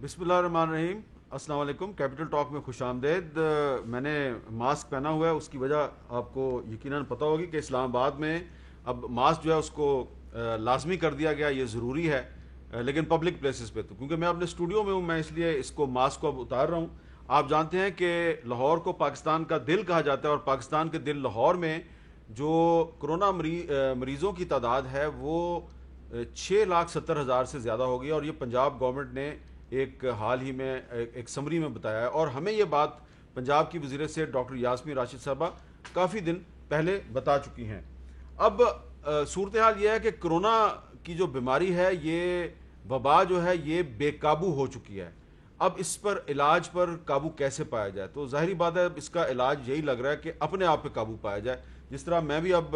بسم اللہ الرحمن الرحیم. السلام علیکم. کیپٹل ٹاک میں خوش آمدید. میں نے ماسک پہنا ہوا ہے, اس کی وجہ آپ کو یقیناً پتہ ہوگی کہ اسلام آباد میں اب ماسک جو ہے اس کو لازمی کر دیا گیا, یہ ضروری ہے, لیکن پبلک پلیسز پہ تو کیونکہ میں اپنے اسٹوڈیو میں ہوں, میں اس لیے اس کو ماسک کو اب اتار رہا ہوں. آپ جانتے ہیں کہ لاہور کو پاکستان کا دل کہا جاتا ہے, اور پاکستان کے دل لاہور میں جو کرونا مریضوں کی تعداد ہے وہ 6,70,000 سے زیادہ ہو گئی, اور یہ پنجاب گورنمنٹ نے ایک حال ہی میں ایک سمری میں بتایا ہے, اور ہمیں یہ بات پنجاب کی وزیر صحت ڈاکٹر یاسمین راشد صاحبہ کافی دن پہلے بتا چکی ہیں. اب صورتحال یہ ہے کہ کرونا کی جو بیماری ہے, یہ وبا جو ہے یہ بے قابو ہو چکی ہے. اب اس پر علاج پر قابو کیسے پایا جائے؟ تو ظاہری بات ہے اس کا علاج یہی لگ رہا ہے کہ اپنے آپ پہ قابو پایا جائے. جس طرح میں بھی اب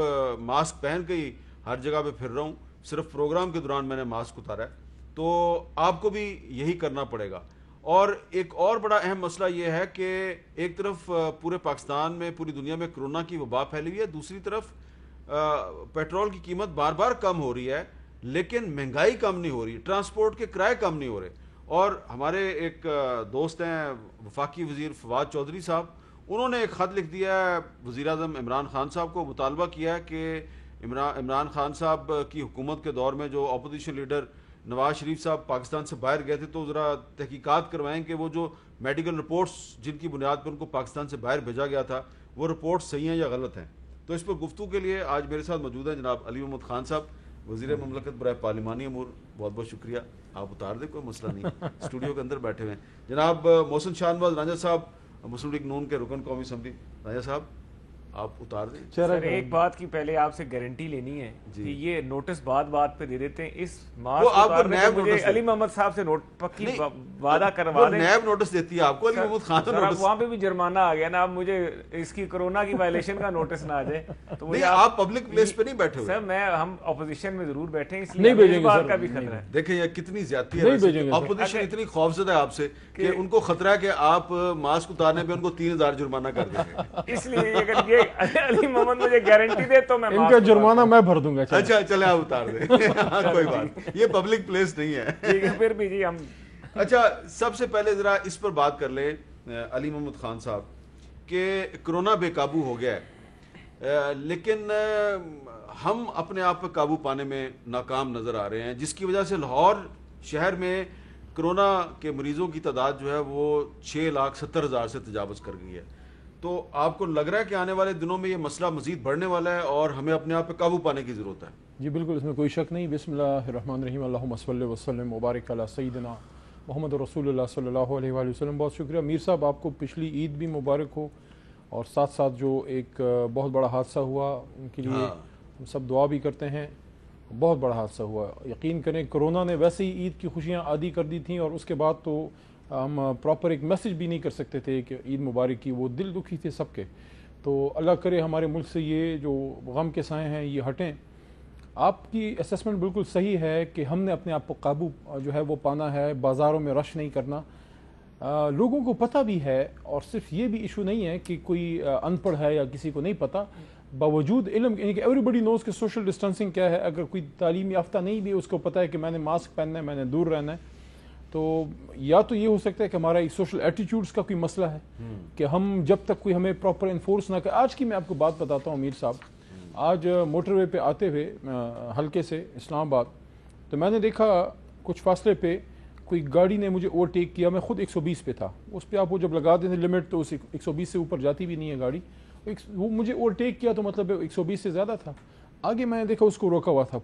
ماسک پہن کے ہی ہر جگہ پہ پھر رہا ہوں, صرف پروگرام کے دوران میں نے ماسک اتارا ہے, تو آپ کو بھی یہی کرنا پڑے گا. اور ایک اور بڑا اہم مسئلہ یہ ہے کہ ایک طرف پورے پاکستان میں, پوری دنیا میں کرونا کی وبا پھیلی ہوئی ہے, دوسری طرف پیٹرول کی قیمت بار بار کم ہو رہی ہے, لیکن مہنگائی کم نہیں ہو رہی, ٹرانسپورٹ کے کرائے کم نہیں ہو رہے. اور ہمارے ایک دوست ہیں وفاقی وزیر فواد چودھری صاحب, انہوں نے ایک خط لکھ دیا ہے وزیر اعظم عمران خان صاحب کو, مطالبہ کیا ہے کہ عمران خان صاحب کی حکومت کے دور میں جو اپوزیشن لیڈر نواز شریف صاحب پاکستان سے باہر گئے تھے, تو ذرا تحقیقات کروائیں کہ وہ جو میڈیکل رپورٹس جن کی بنیاد پر ان کو پاکستان سے باہر بھیجا گیا تھا وہ رپورٹس صحیح ہیں یا غلط ہیں. تو اس پر گفتگو کے لیے آج میرے ساتھ موجود ہیں جناب علی محمد خان صاحب, وزیر مملکت برائے پارلیمانی امور. بہت بہت شکریہ, آپ اتار دیں, کوئی مسئلہ نہیں, اسٹوڈیو کے اندر بیٹھے ہوئے ہیں. جناب محسن شاہ نواز رانجھا صاحب, مسلم لیگ نون کے رکن قومی اسمبلی. رانجھا صاحب آپ اتار دیں. سر ایک بات کی پہلے آپ سے گارنٹی لینی ہے کہ یہ نوٹس بات پہ دے دیتے ہیں, اس ماسک اتارنے پہ مجھے علی محمد صاحب سے پکی وعدہ کروا دیں. نیب نوٹس دیتی ہے آپ کو علی محمد خان سر, اب وہاں پہ بھی جرمانہ آ گیا نا, اب مجھے اس کی کرونا کی وائلیشن کا نوٹس نہ آ جائے. تو نہیں, آپ پبلک پلیس پہ نہیں بیٹھے ہوئے سر, ہم اپوزیشن میں ضرور بیٹھے ہیں, اس لیے اس بات کا بھی خطرہ ہے. دیکھیں یہ کتنی زیادتی ہے, اپوزیشن اتنی خوفزدہ ہے آپ سے کہ ان کو خطرہ ہے کہ آپ ماسک اتارنے پہ ان کو 3,000 جرمانہ کر دیں گے. اس لیے اگر یہ علی محمد مجھے گارنٹی دے تو میں ان کا جرمانہ میں بھر دوں گا. اچھا چلے آپ اتار دیں, کوئی بات, یہ پبلک پلیس نہیں ہے. ٹھیک ہے پھر بھی جی ہم. اچھا, سب سے پہلے ذرا اس پر بات کر لیں علی محمد خان صاحب کہ کرونا بے قابو ہو گیا ہے, لیکن ہم اپنے آپ پہ قابو پانے میں ناکام نظر آ رہے ہیں, جس کی وجہ سے لاہور شہر میں کرونا کے مریضوں کی تعداد جو ہے وہ 6,70,000 سے تجاوز کر گئی ہے. تو آپ کو لگ رہا ہے کہ آنے والے دنوں میں یہ مسئلہ مزید بڑھنے والا ہے اور ہمیں اپنے آپ پہ قابو پانے کی ضرورت ہے؟ جی بالکل, اس میں کوئی شک نہیں. بسم اللہ الرحمن الرحیم. اللہم صلی وسلم وبارک علی سیدنا محمد رسول اللہ صلی اللہ علیہ وآلہ وسلم. بہت شکریہ میر صاحب, آپ کو پچھلی عید بھی مبارک ہو, اور ساتھ ساتھ جو ایک بہت بڑا حادثہ ہوا ان کے لیے ہم سب دعا بھی کرتے ہیں. بہت بڑا حادثہ ہوا, یقین کریں کرونا نے ویسے ہی عید کی خوشیاں عادی کر دی تھیں, اور اس کے بعد تو ہم پراپر ایک میسج بھی نہیں کر سکتے تھے کہ عید مبارک کی. وہ دل دکھی تھے سب کے. تو اللہ کرے ہمارے ملک سے یہ جو غم کے سائے ہیں یہ ہٹیں. آپ کی اسیسمنٹ بالکل صحیح ہے کہ ہم نے اپنے آپ کو قابو جو ہے وہ پانا ہے, بازاروں میں رش نہیں کرنا. لوگوں کو پتہ بھی ہے, اور صرف یہ بھی ایشو نہیں ہے کہ کوئی ان پڑھ ہے یا کسی کو نہیں پتہ, باوجود علم یعنی کہ ایوری بڈی نوز کہ سوشل ڈسٹینسنگ کیا ہے. اگر کوئی تعلیم یافتہ نہیں بھی اس کو پتہ ہے کہ میں نے ماسک پہننا ہے, میں نے دور رہنا ہے. تو یا تو یہ ہو سکتا ہے کہ ہمارا ایک سوشل ایٹیٹیوڈز کا کوئی مسئلہ ہے کہ ہم جب تک کوئی ہمیں پراپر انفورس نہ کرے. آج کی میں آپ کو بات بتاتا ہوں میر صاحب, آج موٹر وے پہ آتے ہوئے حلقے سے اسلام آباد, تو میں نے دیکھا کچھ فاصلے پہ کوئی گاڑی نے مجھے اوورٹیک کیا. میں خود 120 پہ تھا, اس پہ آپ وہ جب لگا دیتے ہیں لمٹ تو اس 120 سے اوپر جاتی بھی نہیں ہے گاڑی. وہ مجھے اوورٹیک کیا تو مطلب 120 سے زیادہ تھا. آگے میں نے دیکھا اس کو روکا ہوا تھا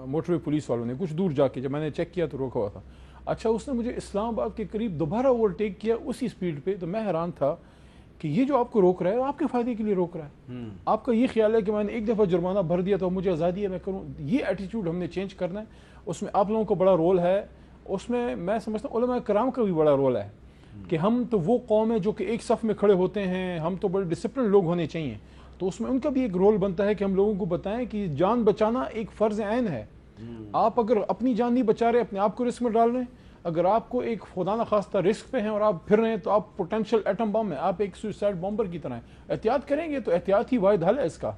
موٹر وے پولیس والوں نے, کچھ دور جا کے جب میں نے چیک کیا تو روکا ہوا تھا. اچھا, اس نے مجھے اسلام آباد کے قریب دوبارہ اوورٹیک کیا اسی سپیڈ پہ. تو میں حیران تھا کہ یہ جو آپ کو روک رہا ہے آپ کے فائدے کے لیے روک رہا ہے. آپ کا یہ خیال ہے کہ میں نے ایک دفعہ جرمانہ بھر دیا تو مجھے آزادی ہے میں کروں. یہ ایٹیٹیوڈ ہم نے چینج کرنا ہے. اس میں آپ لوگوں کو بڑا رول ہے, اس میں سمجھتا ہوں علماء کرام کا بھی بڑا رول ہے کہ ہم تو وہ قوم ہے جو کہ ایک صف میں کھڑے ہوتے ہیں, ہم تو بڑے ڈسپلن لوگ ہونے چاہیے. تو اس میں ان کا بھی ایک رول بنتا ہے کہ ہم لوگوں کو بتائیں کہ جان بچانا ایک فرض عین ہے. آپ اگر اپنی جان نہیں بچا رہے, اپنے آپ کو رسک میں ڈال رہے ہیں, اگر آپ کو ایک خدا نخواستہ رسک پہ ہیں اور آپ پھر رہے ہیں تو آپ پوٹینشیل ایٹم بم ہیں, آپ ایک سوئسائڈ بمبر کی طرح ہیں. احتیاط کریں گے تو احتیاط ہی واحد حل ہے اس کا.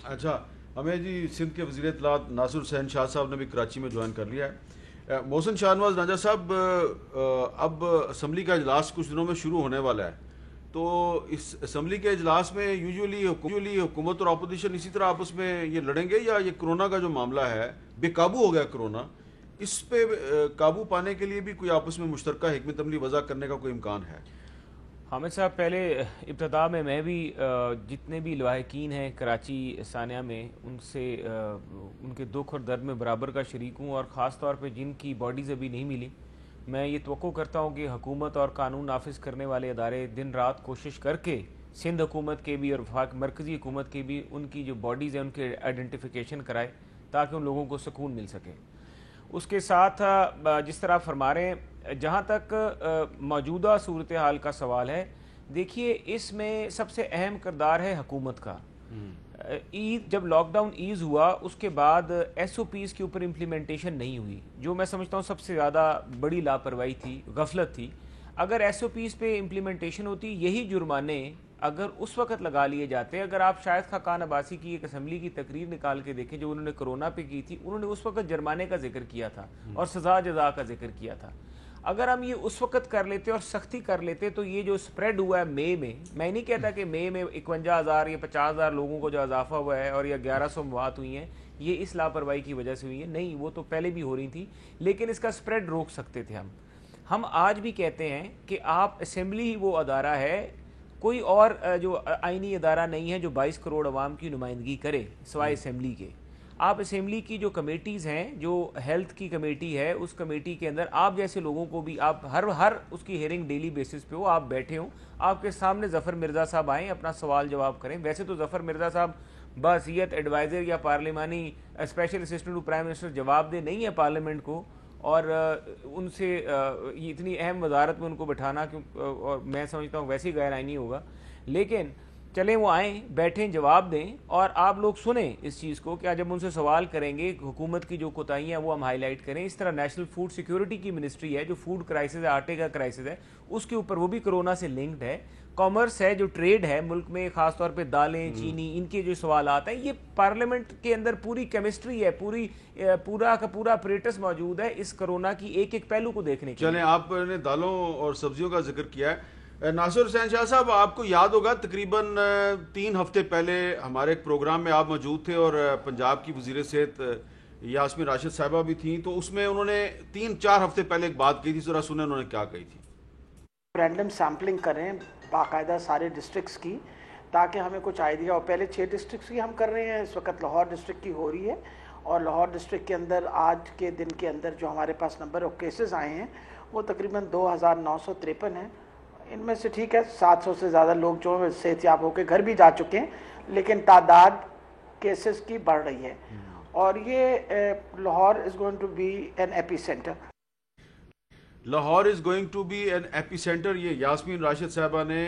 اچھا, ہمیں جی سندھ کے وزیر اطلاعات ناصر حسین شاہ صاحب نے بھی کراچی میں جوائن کر لیا ہے. محسن شاہنواز راجہ صاحب، اب اسمبلی کا اجلاس کچھ دنوں میں شروع ہونے والا ہے، تو اس اسمبلی کے اجلاس میں یوزولی حکومت اور اپوزیشن اسی طرح آپس میں یہ لڑیں گے، یا یہ کرونا کا جو معاملہ ہے بے قابو ہو گیا کرونا، اس پہ قابو پانے کے لیے بھی کوئی آپس میں مشترکہ حکمت عملی وضع کرنے کا کوئی امکان ہے؟ حامد صاحب، پہلے ابتدا میں بھی جتنے بھی لواحقین ہیں کراچی ثانیہ میں، ان سے ان کے دکھ اور درد میں برابر کا شریک ہوں، اور خاص طور پہ جن کی باڈیز ابھی نہیں ملی، میں یہ توقع کرتا ہوں کہ حکومت اور قانون نافذ کرنے والے ادارے دن رات کوشش کر کے سندھ حکومت کے بھی اور مرکزی حکومت کے بھی ان کی جو باڈیز ہیں ان کے آئیڈینٹیفیکیشن کرائے، تاکہ ان لوگوں کو سکون مل سکے۔ اس کے ساتھ جس طرح فرما رہے ہیں، جہاں تک موجودہ صورتحال کا سوال ہے، دیکھیے اس میں سب سے اہم کردار ہے حکومت کا۔ جب لاک ڈاؤن ایز ہوا، اس کے بعد ایس او پیز کے اوپر امپلیمنٹیشن نہیں ہوئی، جو میں سمجھتا ہوں سب سے زیادہ بڑی لاپرواہی تھی، غفلت تھی۔ اگر ایس او پیز پہ امپلیمنٹیشن ہوتی، یہی جرمانے اگر اس وقت لگا لیے جاتے، اگر آپ شاید خاقان عباسی کی ایک اسمبلی کی تقریر نکال کے دیکھیں جو انہوں نے کرونا پہ کی تھی، انہوں نے اس وقت جرمانے کا ذکر کیا تھا اور سزا جزا کا ذکر کیا تھا۔ اگر ہم یہ اس وقت کر لیتے اور سختی کر لیتے، تو یہ جو سپریڈ ہوا ہے مئی میں نہیں کہتا کہ مئی میں 51,000 یا 50,000 لوگوں کو جو اضافہ ہوا ہے اور یا 1100 موات ہوئی ہیں، یہ اس لاپرواہی کی وجہ سے ہوئی ہیں، نہیں، وہ تو پہلے بھی ہو رہی تھی، لیکن اس کا سپریڈ روک سکتے تھے ہم آج بھی کہتے ہیں کہ آپ اسمبلی ہی وہ ادارہ ہے، کوئی اور جو آئینی ادارہ نہیں ہے جو 22 کروڑ عوام کی نمائندگی کرے سوائے اسمبلی کے۔ آپ اسمبلی کی جو کمیٹیز ہیں، جو ہیلتھ کی کمیٹی ہے، اس کمیٹی کے اندر آپ جیسے لوگوں کو بھی آپ ہر اس کی ہیئرنگ ڈیلی بیسس پہ ہو، آپ بیٹھے ہوں، آپ کے سامنے ظفر مرزا صاحب آئیں، اپنا سوال جواب کریں۔ ویسے تو ظفر مرزا صاحب بحیثیت ایڈوائزر یا پارلیمانی special assistant to prime minister جواب دہ نہیں ہے پارلیمنٹ کو، اور ان سے یہ اتنی اہم وزارت میں ان کو بٹھانا اور میں سمجھتا ہوں ویسے ہی غیر آئینی ہوگا، لیکن چلیں وہ آئیں، بیٹھیں، جواب دیں، اور آپ لوگ سنیں اس چیز کو کہ جب ان سے سوال کریں گے حکومت کی جو کوتاہیاں وہ ہم ہائی لائٹ کریں۔ اس طرح نیشنل فوڈ سیکیورٹی کی منسٹری ہے، جو فوڈ کرائسس ہے، آٹے کا کرائسس ہے، اس کے اوپر وہ بھی کرونا سے لنکڈ ہے۔ کامرس ہے، جو ٹریڈ ہے ملک میں، خاص طور پہ دالیں، چینی، ان کے جو سوالات ہیں، یہ پارلیمنٹ کے اندر پوری کیمسٹری ہے، پورا کا پورا اپریٹس موجود ہے اس کرونا کی ایک ایک پہلو کو دیکھنے کے لیے۔ چلیں، آپ نے دالوں اور سبزیوں کا ذکر کیا ہے، ناصر حسین شاہ صاحب، آپ کو یاد ہوگا تقریباً 3 ہفتے پہلے ہمارے ایک پروگرام میں آپ موجود تھے، اور پنجاب کی وزیر صحت یاسمین راشد صاحبہ بھی تھیں، تو اس میں انہوں نے 3-4 ہفتے پہلے ایک بات کہی تھی، ذرا سنیں انہوں نے کیا کہی تھی۔ رینڈم سیمپلنگ کریں باقاعدہ سارے ڈسٹرکٹس کی، تاکہ ہمیں کچھ آئیڈیا ہو۔ پہلے 6 ڈسٹرکٹس کی ہم کر رہے ہیں، اس وقت لاہور ڈسٹرکٹ کی ہو رہی ہے، اور لاہور ڈسٹرکٹ کے اندر آج کے دن کے اندر جو ہمارے پاس نمبر آف کیسز آئے ہیں وہ تقریباً 2,953 ہیں۔ ان میں سے ٹھیک ہے 700 سے زیادہ لوگ جو صحت یاب ہو کے گھر بھی جا چکے ہیں، لیکن تعداد کیسز کی بڑھ رہی ہے، اور یہ Lahore is going to be an epicentre. Lahore is going to be an epicentre, یہ یاسمین راشد صاحبہ نے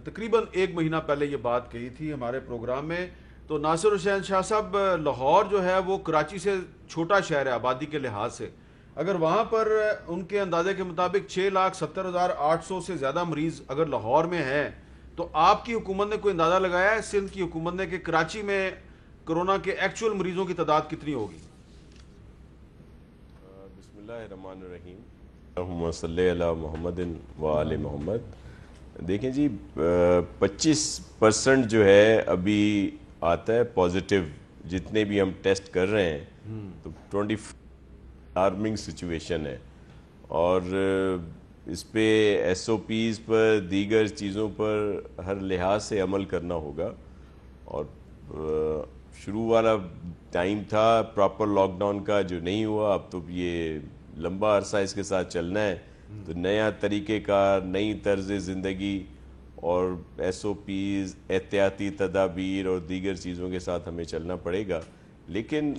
تقریباً 1 مہینہ پہلے یہ بات کہی تھی ہمارے پروگرام میں۔ تو ناصر حسین شاہ صاحب، لاہور جو ہے وہ کراچی سے چھوٹا شہر ہے آبادی کے لحاظ سے، اگر وہاں پر ان کے اندازے کے مطابق 6,70,800 سے زیادہ مریض اگر لاہور میں ہیں، تو آپ کی حکومت نے کوئی اندازہ لگایا ہے، سندھ کی حکومت نے، کہ کراچی میں کرونا کے ایکچول مریضوں کی تعداد کتنی ہوگی؟ بسم اللہ الرحمن الرحیم، اللہم صلی علی محمد و آل محمد۔ دیکھیں جی، 25% جو ہے ابھی آتا ہے پازیٹیو، جتنے بھی ہم ٹیسٹ کر رہے ہیں، تو 24 الارمنگ سچویشن ہے، اور اس پہ ایس او پیز پر، دیگر چیزوں پر ہر لحاظ سے عمل کرنا ہوگا، اور شروع والا ٹائم تھا پراپر لاک ڈاؤن کا جو نہیں ہوا، اب تو یہ لمبا عرصہ اس کے ساتھ چلنا ہے، تو نیا طریقہ کار، نئی طرز زندگی اور ایس او پیز، احتیاطی تدابیر اور دیگر چیزوں کے ساتھ ہمیں چلنا پڑے گا، لیکن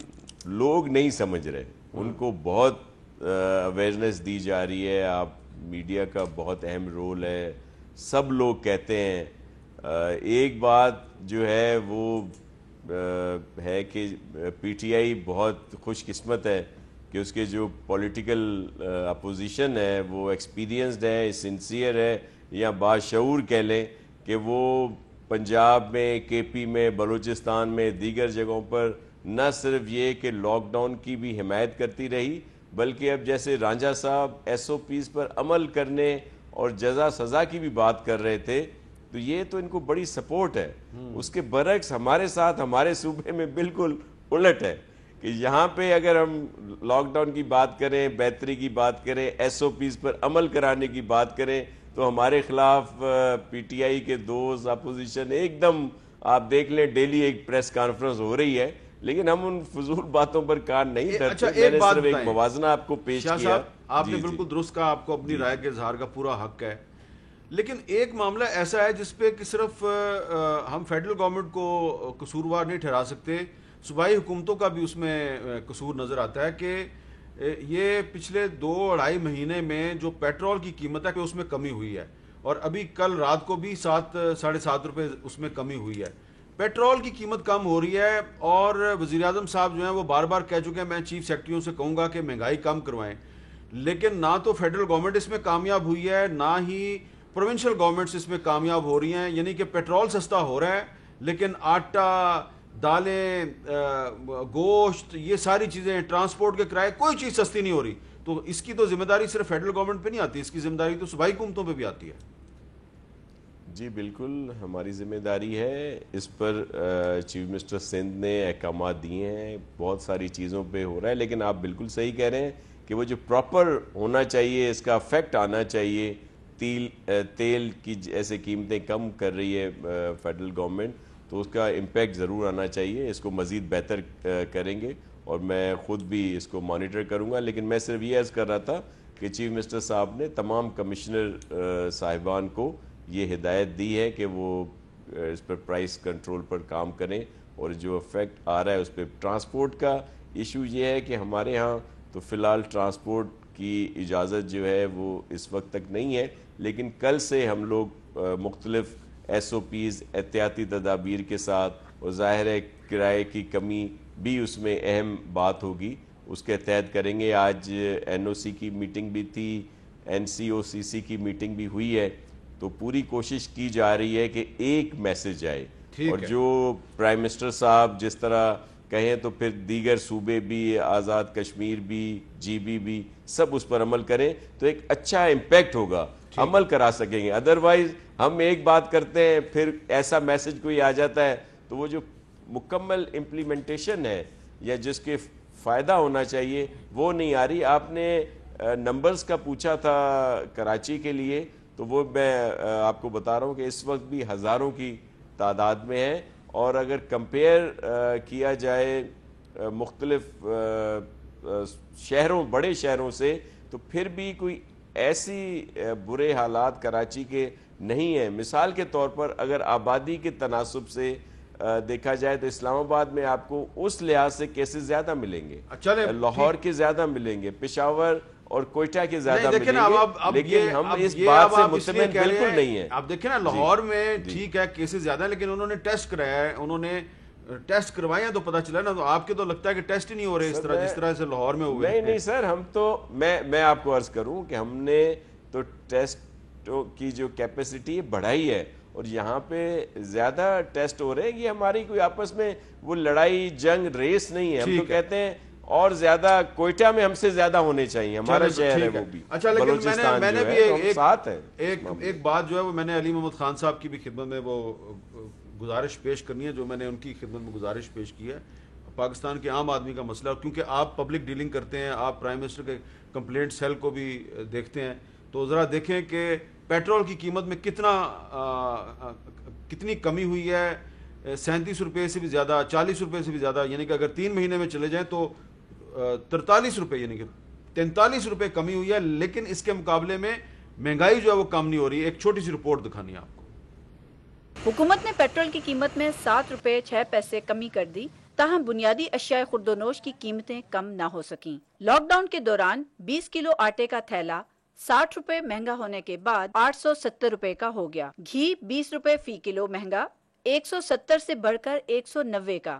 لوگ نہیں سمجھ رہے، ان کو بہت اویئرنیس دی جا رہی ہے، آپ میڈیا کا بہت اہم رول ہے، سب لوگ کہتے ہیں۔ ایک بات جو ہے وہ ہے کہ پی ٹی آئی بہت خوش قسمت ہے کہ اس کے جو پولیٹیکل اپوزیشن ہے وہ ایکسپیرینسڈ ہے، سنسیئر ہے، یا باشعور کہہ لیں کہ وہ پنجاب میں، کے پی میں، بلوچستان میں، دیگر جگہوں پر نہ صرف یہ کہ لاک ڈاؤن کی بھی حمایت کرتی رہی، بلکہ اب جیسے رانجھا صاحب ایس او پیز پر عمل کرنے اور جزا سزا کی بھی بات کر رہے تھے، تو یہ تو ان کو بڑی سپورٹ ہے. اس کے برعکس ہمارے ساتھ ہمارے صوبے میں بالکل الٹ ہے کہ یہاں پہ اگر ہم لاک ڈاؤن کی بات کریں، بہتری کی بات کریں، ایس او پیز پر عمل کرانے کی بات کریں، تو ہمارے خلاف پی ٹی آئی کے دوست اپوزیشن ایک دم آپ دیکھ لیں ڈیلی ایک پریس کانفرنس ہو رہی ہے، لیکن ہم ان فضول باتوں پر کان نہیں دھرتے. میں نے صرف ایک موازنہ آپ کو پیش کیا. آپ نے بالکل درست کہا، آپ کو اپنی رائے کے اظہار کا پورا حق ہے، لیکن ایک معاملہ ایسا ہے جس پہ کہ صرف ہم فیڈرل گورنمنٹ کو قصوروار نہیں ٹھہرا سکتے، صوبائی حکومتوں کا بھی اس میں قصور نظر آتا ہے کہ یہ پچھلے 2-2.5 مہینے میں جو پیٹرول کی قیمت ہے کہ اس میں کمی ہوئی ہے، اور ابھی کل رات کو بھی 7-7.5 روپے اس میں کمی ہوئی ہے. پیٹرول کی قیمت کم ہو رہی ہے، اور وزیر اعظم صاحب جو ہیں وہ بار بار کہہ چکے ہیں، میں چیف سیکرٹریوں سے کہوں گا کہ مہنگائی کم کروائیں، لیکن نہ تو فیڈرل گورنمنٹ اس میں کامیاب ہوئی ہے، نہ ہی پروونشل گورنمنٹس اس میں کامیاب ہو رہی ہیں. یعنی کہ پیٹرول سستا ہو رہا ہے، لیکن آٹا، دالیں، گوشت، یہ ساری چیزیں، ٹرانسپورٹ کے کرائے، کوئی چیز سستی نہیں ہو رہی. تو اس کی تو ذمہ داری صرف فیڈرل گورنمنٹ پہ نہیں آتی، اس کی ذمہ داری تو صوبائی حکومتوں پہ بھی آتی ہے. جی بالکل ہماری ذمہ داری ہے اس پر. چیف منسٹر سندھ نے احکامات دیے ہیں، بہت ساری چیزوں پہ ہو رہا ہے، لیکن آپ بالکل صحیح کہہ رہے ہیں کہ وہ جو پراپر ہونا چاہیے، اس کا افیکٹ آنا چاہیے. تیل کی ایسے قیمتیں کم کر رہی ہے فیڈرل گورنمنٹ، تو اس کا امپیکٹ ضرور آنا چاہیے. اس کو مزید بہتر کریں گے، اور میں خود بھی اس کو مانیٹر کروں گا. لیکن میں صرف یہ عرض کر رہا تھا کہ چیف منسٹر صاحب نے تمام کمشنر صاحبان کو یہ ہدایت دی ہے کہ وہ اس پر پرائس کنٹرول پر کام کریں، اور جو افیکٹ آ رہا ہے اس پہ. ٹرانسپورٹ کا ایشو یہ ہے کہ ہمارے ہاں تو فی الحال ٹرانسپورٹ کی اجازت جو ہے وہ اس وقت تک نہیں ہے، لیکن کل سے ہم لوگ مختلف ایس او پیز احتیاطی تدابیر کے ساتھ، اور ظاہر ہے کرائے کی کمی بھی اس میں اہم بات ہوگی، اس کے تحت کریں گے. آج این او سی کی میٹنگ بھی تھی، این سی او سی سی کی میٹنگ بھی ہوئی ہے، تو پوری کوشش کی جا رہی ہے کہ ایک میسج آئے. اور جو پرائم منسٹر صاحب جس طرح کہیں تو پھر دیگر صوبے بھی، آزاد کشمیر بھی، جی بی بھی، سب اس پر عمل کریں تو ایک اچھا امپیکٹ ہوگا، عمل کرا سکیں گے. ادروائز ہم ایک بات کرتے ہیں، پھر ایسا میسج کوئی آ جاتا ہے تو وہ جو مکمل امپلیمنٹیشن ہے یا جس کے فائدہ ہونا چاہیے وہ نہیں آ رہی. آپ نے نمبرز کا پوچھا تھا کراچی کے لیے، تو وہ میں آپ کو بتا رہا ہوں کہ اس وقت بھی ہزاروں کی تعداد میں ہے، اور اگر کمپیئر کیا جائے مختلف شہروں، بڑے شہروں سے، تو پھر بھی کوئی ایسی برے حالات کراچی کے نہیں ہیں. مثال کے طور پر اگر آبادی کے تناسب سے دیکھا جائے تو اسلام آباد میں آپ کو اس لحاظ سے کیسز زیادہ ملیں گے، لاہور کے زیادہ ملیں گے، پشاور اور کوئٹہ کے زیادہ ملیں گے، لیکن ہم اس بات سے مطمئن بالکل نہیں ہیں. آپ دیکھیں نا لاہور میں ٹھیک ہے کیسز زیادہ ہیں، لیکن انہوں نے ٹیسٹ کرایا ہے، انہوں نے ٹیسٹ کروائے ہیں تو پتہ چلا نا. تو آپ کے تو لگتا ہے کہ ٹیسٹ ہی نہیں ہو رہے اس طرح جس طرح سے لاہور میں ہوئے. نہیں سر، ہم تو میں آپ کو عرض کروں کہ ہم نے تو ٹیسٹ کی جو کیپیسٹی بڑھائی ہے، اور یہاں پہ زیادہ ٹیسٹ ہو رہے ہیں. یہ ہماری کوئی آپس میں وہ لڑائی جنگ ریس نہیں ہے. ہم تو کہتے ہیں اور زیادہ کوئٹہ میں ہم سے زیادہ ہونے چاہیے، ہمارا شہر ہے وہ بھی. اچھا، لیکن میں نے بھی ایک بات جو ہے وہ میں نے علی محمد خان صاحب کی بھی خدمت میں وہ گزارش پیش کرنی ہے، جو میں نے ان کی خدمت میں گزارش پیش کی ہے. پاکستان کے عام آدمی کا مسئلہ، کیونکہ آپ پبلک ڈیلنگ کرتے ہیں، آپ پرائم منسٹر کے کمپلینٹ سیل کو بھی دیکھتے ہیں، تو ذرا دیکھیں کہ پیٹرول کی قیمت میں کتنی کمی ہوئی ہے. 37 روپے سے بھی زیادہ، 40 روپے سے بھی زیادہ، یعنی کہ اگر 3 مہینے میں چلے جائیں تو 43 روپے یعنی کہ 43 روپے کمی ہوئی ہے. لیکن اس کے مقابلے میں مہنگائی جو ہے وہ کم نہیں ہو رہی. ایک چھوٹی سی رپورٹ دکھانی ہے آپ کو. حکومت نے پیٹرول کی قیمت میں 7 روپے 6 پیسے کمی کر دی، تاہم بنیادی اشیاء خوردونوش کی قیمتیں کم نہ ہو سکیں. لاک ڈاؤن کے دوران 20 کلو آٹے کا تھیلا 60 روپے مہنگا ہونے کے بعد 870 روپے کا ہو گیا. گھی 20 روپے فی کلو مہنگا، 170 سے بڑھ کر 190 کا.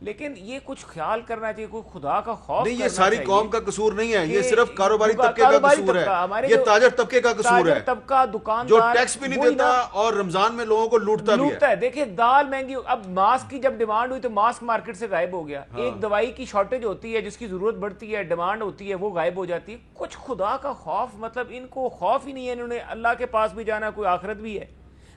لیکن یہ کچھ خیال کرنا چاہیے, کوئی خدا کا خوف نہیں, یہ ساری قوم کا قصور نہیں ہے, یہ صرف کاروباری طبقے کا قصور ہے, یہ تاجر طبقے کا قصور ہے, طبقہ دکاندار جو ٹیکس بھی نہیں دیتا اور رمضان میں لوگوں کو لوٹتا بھی ہے. دیکھیں دال مہنگی, اب ماسک کی جب ڈیمانڈ ہوئی تو ماسک مارکیٹ سے غائب ہو گیا, ایک دوائی کی شارٹیج ہوتی ہے جس کی ضرورت بڑھتی ہے, ڈیمانڈ ہوتی ہے, وہ غائب ہو جاتی ہے. کچھ خدا کا خوف, مطلب ان کو خوف ہی نہیں ہے, انہوں نے اللہ کے پاس بھی جانا, کوئی آخرت بھی ہے.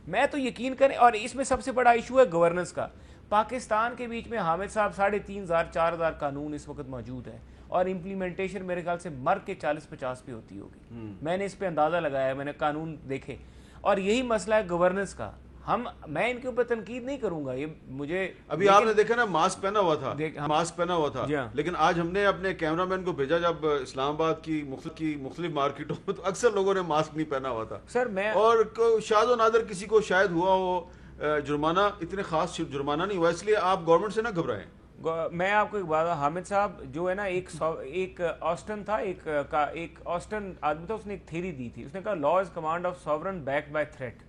میں تو یقین کریں, اور اس میں سب سے بڑا ایشو ہے گورننس کا. پاکستان کے بیچ میں حامد صاحب 3,500 4,000 قانون اس وقت موجود ہے, اور امپلیمنٹیشن میرے خیال سے مر کے 40-50 پہ ہوتی ہوگی. میں نے اس پہ اندازہ لگایا, میں نے قانون دیکھے, اور یہی مسئلہ ہے گورننس کا. میں ان کے اوپر تنقید نہیں کروں گا, یہ مجھے ابھی آپ نے دیکھا نا ماسک پہنا ہوا تھا, لیکن آج ہم نے اپنے کیمرہ مین کو بھیجا جب اسلام آباد کی مختلف مارکیٹوں میں, تو اکثر لوگوں نے ماسک نہیں پہنا ہوا تھا سر. اور شاید و نادر کسی کو شاید ہوا ہو جرمانہ, اتنے خاص جرمانہ نہیں ہوا, اس لیے آپ گورنمنٹ سے نہ گھبرائیں. میں آپ کو ایک بات, حامد صاحب جو ہے نا, ایک آسٹن تھا, ایک آسٹن آدمی تھا, اس نے ایک تھیری دی تھی, اس نے کہا law is command of sovereign backed by threat.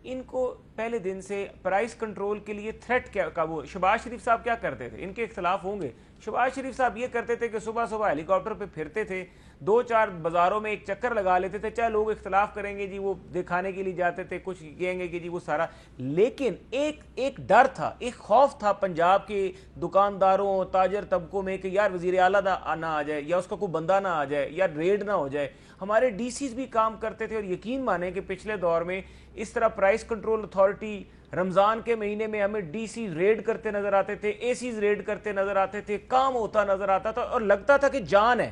ان کو پہلے دن سے پرائس کنٹرول کے لیے تھریٹ کیا, وہ شہباز شریف صاحب کیا کرتے تھے, ان کے اختلاف ہوں گے, شہباز شریف صاحب یہ کرتے تھے کہ صبح صبح ہیلی کاپٹر پہ پھرتے تھے, 2-4 بازاروں میں ایک چکر لگا لیتے تھے, چاہے لوگ اختلاف کریں گے جی, وہ دکھانے کے لیے جاتے تھے, کچھ کہیں گے کہ جی وہ سارا, لیکن ایک ڈر تھا, ایک خوف تھا پنجاب کے دکانداروں تاجر طبقوں میں کہ یار وزیر اعلیٰ نہ آ جائے, یا اس کا کوئی بندہ نہ آ جائے, یا ریڈ نہ ہو جائے. ہمارے ڈی سیز بھی کام کرتے تھے, اور یقین مانیں کہ پچھلے دور میں اس طرح پرائس کنٹرول اتھارٹی رمضان کے مہینے میں ہمیں ڈی سی ریڈ کرتے نظر آتے تھے, اے سیز ریڈ کرتے نظر آتے تھے, کام ہوتا نظر آتا تھا, اور لگتا تھا کہ جان ہے.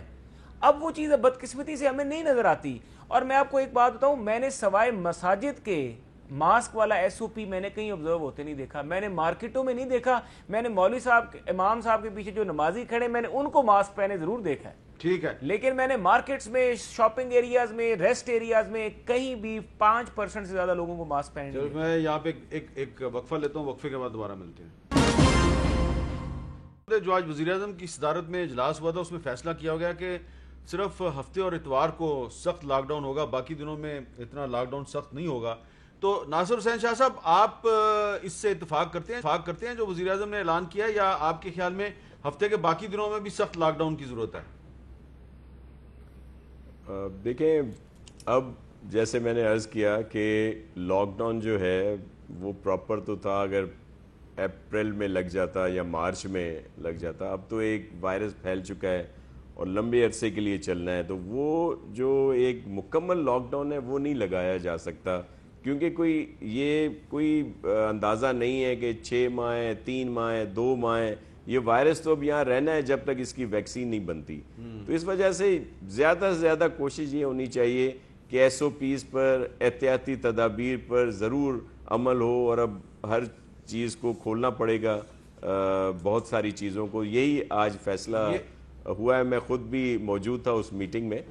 اب وہ چیزیں بدقسمتی سے ہمیں نہیں نظر آتی. اور میں آپ کو ایک بات بتاؤں, میں نے سوائے مساجد کے ماسک والا ایس او پی میں نے کہیں آبزرو ہوتے نہیں دیکھا, میں نے مارکیٹوں میں نہیں دیکھا, میں نے مولوی صاحب امام صاحب کے پیچھے جو نمازی کھڑے میں نے ان کو ماسک پہنے ضرور دیکھا ہے, ٹھیک ہے, لیکن میں نے مارکیٹس میں, شاپنگ ایریاز میں, ریسٹ ایریاز میں کہیں بھی 5% سے زیادہ لوگوں کو ماسک پہنے. میں یہاں پہ ایک وقفہ لیتا ہوں, وقفے کے بعد دوبارہ ملتے ہیں. جو آج وزیر اعظم کی صدارت میں اجلاس ہوا تھا, اس میں فیصلہ کیا گیا کہ صرف ہفتے اور اتوار کو سخت لاک ڈاؤن ہوگا, باقی دنوں میں اتنا لاک ڈاؤن سخت نہیں ہوگا. تو ناصر حسین شاہ صاحب, آپ اس سے اتفاق کرتے ہیں جو وزیر اعظم نے اعلان کیا, یا آپ کے خیال میں ہفتے کے باقی دنوں میں بھی سخت لاک ڈاؤن کی ضرورت ہے؟ دیکھیں, اب جیسے میں نے عرض کیا کہ لاک ڈاؤن جو ہے وہ پراپر تو تھا, اگر اپریل میں لگ جاتا یا مارچ میں لگ جاتا. اب تو ایک وائرس پھیل چکا ہے اور لمبے عرصے کے لیے چلنا ہے, تو وہ جو ایک مکمل لاک ڈاؤن ہے وہ نہیں لگایا جا سکتا, کیونکہ کوئی اندازہ نہیں ہے کہ 6 ماہ 3 ماہ 2 ماہ, یہ وائرس تو اب یہاں رہنا ہے جب تک اس کی ویکسین نہیں بنتی. تو اس وجہ سے زیادہ سے زیادہ کوشش یہ ہونی چاہیے کہ ایس او پیز پر, احتیاطی تدابیر پر ضرور عمل ہو, اور اب ہر چیز کو کھولنا پڑے گا, بہت ساری چیزوں کو. یہی آج فیصلہ ہوا ہے, میں خود بھی موجود تھا اس میٹنگ میں,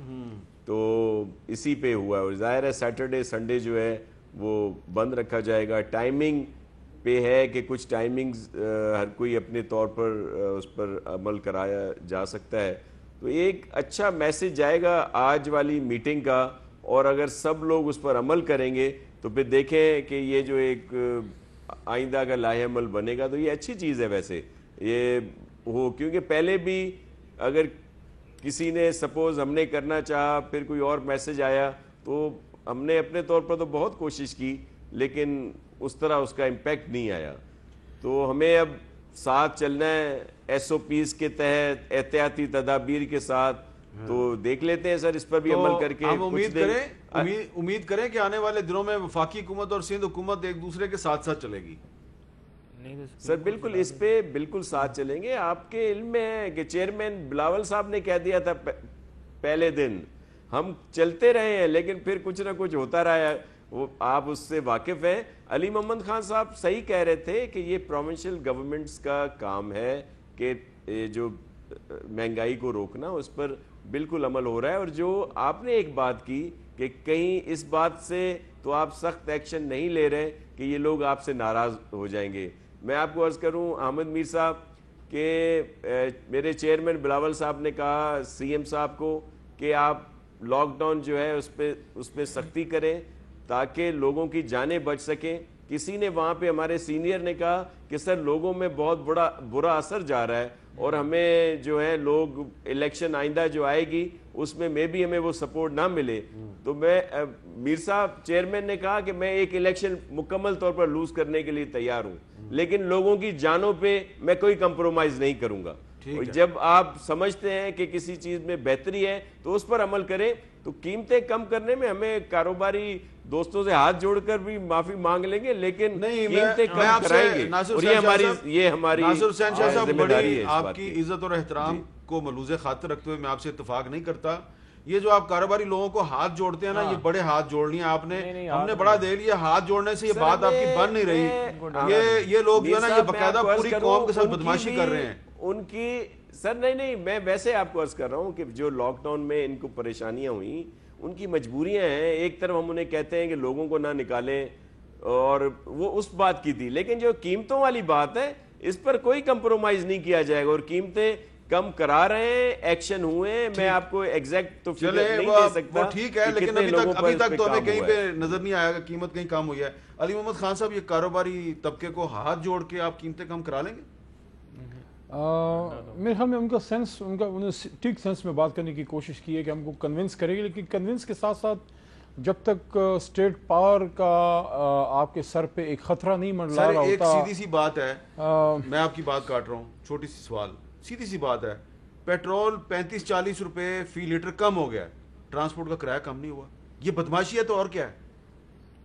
تو اسی پہ ہوا ہے. اور ظاہر ہے سیٹرڈے سنڈے جو ہے وہ بند رکھا جائے گا. ٹائمنگ پہ ہے کہ کچھ ٹائمنگز ہر کوئی اپنے طور پر اس پر عمل کرایا جا سکتا ہے. تو ایک اچھا میسج جائے گا آج والی میٹنگ کا, اور اگر سب لوگ اس پر عمل کریں گے تو پھر دیکھیں کہ یہ جو ایک آئندہ کا لاہ عمل بنے گا, تو یہ اچھی چیز ہے ویسے یہ ہو. کیونکہ پہلے بھی اگر کسی نے سپوز ہم نے کرنا چاہا, پھر کوئی اور میسج آیا, تو ہم نے اپنے طور پر تو بہت کوشش کی, لیکن اس طرح اس کا امپیکٹ نہیں آیا. تو ہمیں اب ساتھ چلنا ہے ایس او پیز کے تحت, احتیاطی تدابیر کے ساتھ. تو دیکھ لیتے ہیں سر اس پر بھی عمل کر کے. ہم امید کریں کہ آنے والے دنوں میں وفاقی حکومت اور سندھ حکومت ایک دوسرے کے ساتھ ساتھ چلے گی. سر بالکل اس پہ بالکل ساتھ چلیں گے. آپ کے علم میں ہے کہ چیئرمین بلاول صاحب نے کہہ دیا تھا پہلے دن, ہم چلتے رہے ہیں لیکن پھر کچھ نہ کچھ ہوتا رہا ہے, وہ آپ اس سے واقف ہیں. علی محمد خان صاحب صحیح کہہ رہے تھے کہ یہ پروونشل گورنمنٹس کا کام ہے کہ جو مہنگائی کو روکنا, اس پر بالکل عمل ہو رہا ہے. اور جو آپ نے ایک بات کی کہ کہیں اس بات سے تو آپ سخت ایکشن نہیں لے رہے کہ یہ لوگ آپ سے ناراض ہو جائیں گے. میں آپ کو عرض کروں احمد میر صاحب کہ میرے چیئرمین بلاول صاحب نے کہا سی ایم صاحب کو کہ آپ لاک ڈاؤن جو ہے اس پہ سختی کریں تاکہ لوگوں کی جانیں بچ سکیں, کسی نے وہاں پہ ہمارے سینئر نے کہا کہ سر لوگوں میں بہت برا اثر جا رہا ہے اور ہمیں جو ہے لوگ الیکشن آئندہ جو آئے گی اس میں بھی ہمیں وہ سپورٹ نہ ملے. تو میں میر صاحب چیئرمین نے کہا کہ میں ایک الیکشن مکمل طور پر لوز کرنے کے لیے تیار ہوں, لیکن لوگوں کی جانوں پہ میں کوئی کمپرومائز نہیں کروں گا. اور جب آپ سمجھتے ہیں کہ کسی چیز میں بہتری ہے تو اس پر عمل کریں. تو قیمتیں کم کرنے میں ہمیں کاروباری دوستوں سے ہاتھ جوڑ کر بھی معافی مانگ لیں گے, لیکن قیمتیں کم کرائیں گے, اور یہ ہماری ذمہ داری ہے. آپ کی عزت اور احترام کو ملوز خاطر رکھتے ہوئے میں آپ سے اتفاق نہیں کرتا. یہ جو آپ کاروباری لوگوں کو ہاتھ جوڑتے ہیں نا, یہ بڑے ہاتھ جوڑ لیے آپ نے, ہم نے بڑا دے لیا. ہاتھ جوڑنے سے یہ بات آپ کی بن نہیں رہی. یہ لوگ جو ہے نا یہ باقاعدہ پوری قوم کے ساتھ بدماشی کر رہے ہیں. ان کی سر نہیں, میں ویسے آپ کو عرض کر رہا ہوں کہ جو لاک ڈاؤن میں ان کو پریشانیاں ہوئیں ان کی مجبوریاں ہیں. ایک طرف ہم انہیں کہتے ہیں کہ لوگوں کو نہ نکالیں, اور وہ اس بات کی تھی, لیکن جو قیمتوں والی بات ہے اس پر کوئی کمپرومائز نہیں کیا جائے گا, اور قیمتیں کم کرا رہے ہیں, ایکشن ہوئے ہیں. میں آپ کو ایگزیکٹ تو فگر نہیں دے سکتا, ٹھیک ہے, لیکن ابھی تک تو ہمیں کہیں پہ نظر نہیں آیا کہ قیمت کہیں کم ہوئی ہے. علی محمد خان صاحب, یہ کاروباری طبقے کو ہاتھ جوڑ کے آپ قیمتیں کم کرا لیں گے؟ میرے خیال میں ان کا سینس, انہوں نے ٹھیک سینس میں بات کرنے کی کوشش کی ہے کہ ہم کو کنونس کرے گی, لیکن کنونس کے ساتھ ساتھ جب تک اسٹیٹ پاور کا آپ کے سر پہ ایک خطرہ نہیں منڈلا رہا ہوتا. ایک سیدھی سی بات ہے, میں آپ کی بات کاٹ رہا ہوں, چھوٹی سی سوال, سیدھی سی بات ہے, پیٹرول 35-40 روپے فی لیٹر کم ہو گیا, ٹرانسپورٹ کا کرایہ کم نہیں ہوا. یہ بدماشی ہے تو اور کیا ہے؟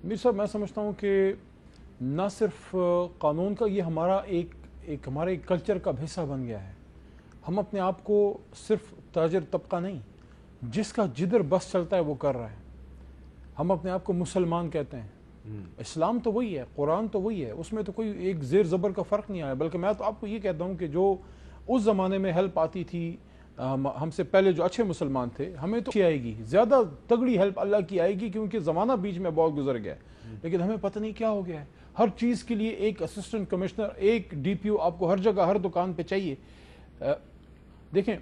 میر صاحب میں سمجھتا ہوں کہ نہ صرف قانون کا, یہ ہمارا ہمارے کلچر کا حصہ بن گیا ہے. ہم اپنے آپ کو صرف تاجر طبقہ نہیں, جس کا جدھر بس چلتا ہے وہ کر رہا ہے. ہم اپنے آپ کو مسلمان کہتے ہیں. اسلام تو وہی ہے, قرآن تو وہی ہے, اس میں تو کوئی ایک زیر زبر کا فرق نہیں آیا. بلکہ میں تو آپ کو یہ کہتا ہوں کہ جو اس زمانے میں ہیلپ آتی تھی ہم سے پہلے جو اچھے مسلمان تھے, ہمیں تو آئے گی زیادہ تگڑی ہیلپ اللہ کی آئے گی, کیونکہ زمانہ بیچ میں بہت گزر گیا ہے. لیکن ہمیں پتہ نہیں کیا ہو گیا ہے, ہر چیز کے لیے ایک اسسٹنٹ کمشنر, ایک ڈی پی او آپ کو ہر جگہ ہر دکان پہ چاہیے. دیکھیں